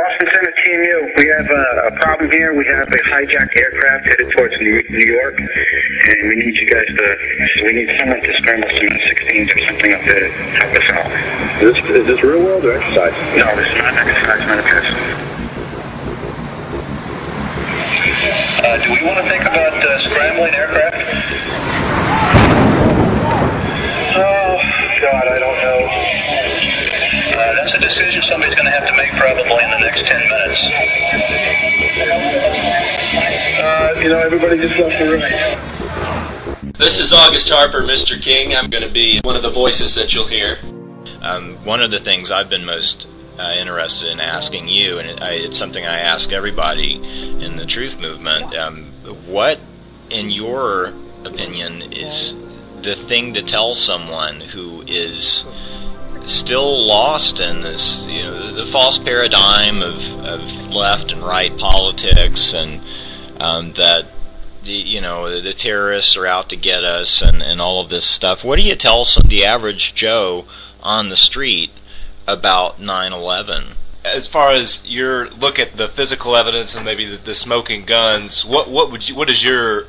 Boston Center, Team U. We have a problem here. We have a hijacked aircraft headed towards New York, and we need you guys to, we need someone to scramble some F-16s or something up to help us out. Is this real world or exercise? No, this is not an exercise, manifest. Do we want to think about scrambling aircraft? Oh, God, I don't know. That's a decision somebody's going to have to make probably in the next 10 minutes. Everybody just left the room. This is August Harper, Mr. King. I'm going to be one of the voices that you'll hear. One of the things I've been most interested in asking you, and it's something I ask everybody in the truth movement, what, in your opinion, is the thing to tell someone who is still lost in this, the false paradigm of left and right politics, and that the terrorists are out to get us, and all of this stuff? What do you tell the average Joe on the street about 9/11? As far as your look at the physical evidence and maybe the smoking guns, what is your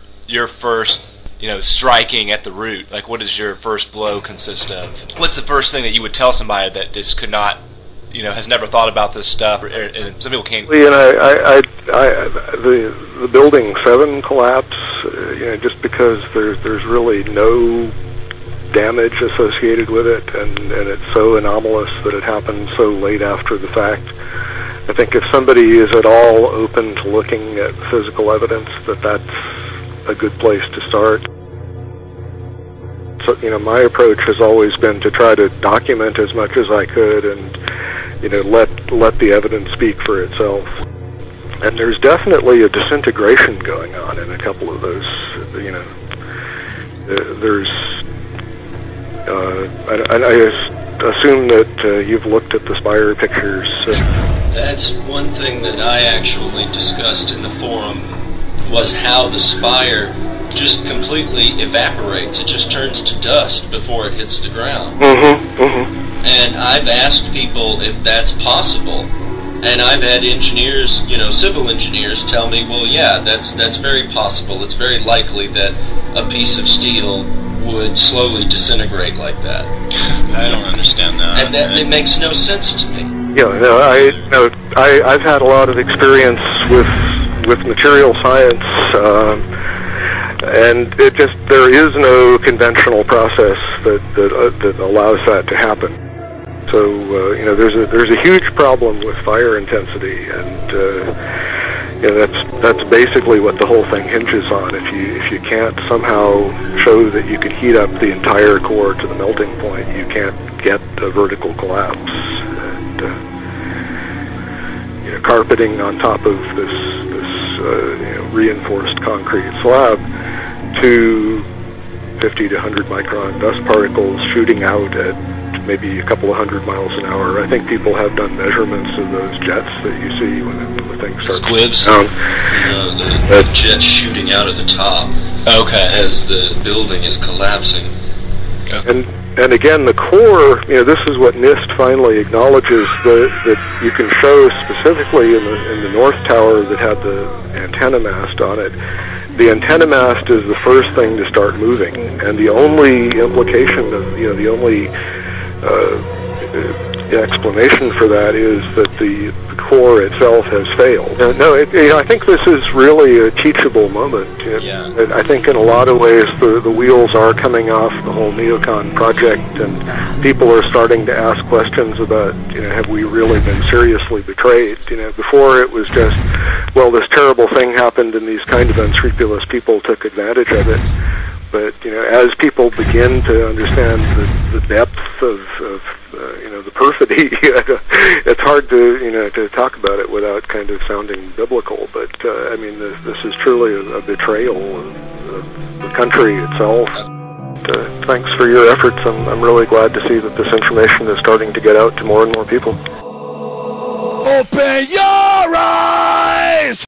first striking at the root? Like, what does your first blow consist of? What's the first thing that you would tell somebody that just could not, has never thought about this stuff? And some people can't. The building 7 collapse, just because there's really no damage associated with it, and it's so anomalous that it happened so late after the fact. I think if somebody is at all open to looking at physical evidence, that's a good place to start. So, my approach has always been to try to document as much as I could, and let the evidence speak for itself. And there's definitely a disintegration going on in a couple of those. There's. I assume that you've looked at the Spire pictures. That's one thing that I actually discussed in the forum, was how the spire just completely evaporates. It just turns to dust before it hits the ground. And I've asked people if that's possible, and I've had engineers, civil engineers, tell me, well, yeah, that's very possible. It's very likely that a piece of steel would slowly disintegrate like that. I don't understand that. And that it makes no sense to me. I've had a lot of experience with material science, and there is no conventional process that allows that to happen. So there's a huge problem with fire intensity, and that's basically what the whole thing hinges on. If you can't somehow show that you can heat up the entire core to the melting point, you can't get a vertical collapse. And carpeting on top of this reinforced concrete slab to 50 to 100 micron dust particles shooting out at maybe a couple of 100 miles an hour. I think people have done measurements of those jets that you see when the thing starts squibs down. The jets shooting out of the top. Okay. As the building is collapsing. Okay. And again, the core, this is what NIST finally acknowledges, that you can show specifically in the North Tower that had the antenna mast on it. The antenna mast is the first thing to start moving, and the only implication of, the only explanation for that is that the core itself has failed. I think this is really a teachable moment. I think in a lot of ways the wheels are coming off the whole neocon project, and people are starting to ask questions about, have we really been seriously betrayed? Before it was just, well, this terrible thing happened and these kind of unscrupulous people took advantage of it. But as people begin to understand the depth of the perfidy, it's hard to talk about it without kind of sounding biblical. But this is truly a betrayal of the country itself. Thanks for your efforts. I'm really glad to see that this information is starting to get out to more and more people. Open your eyes!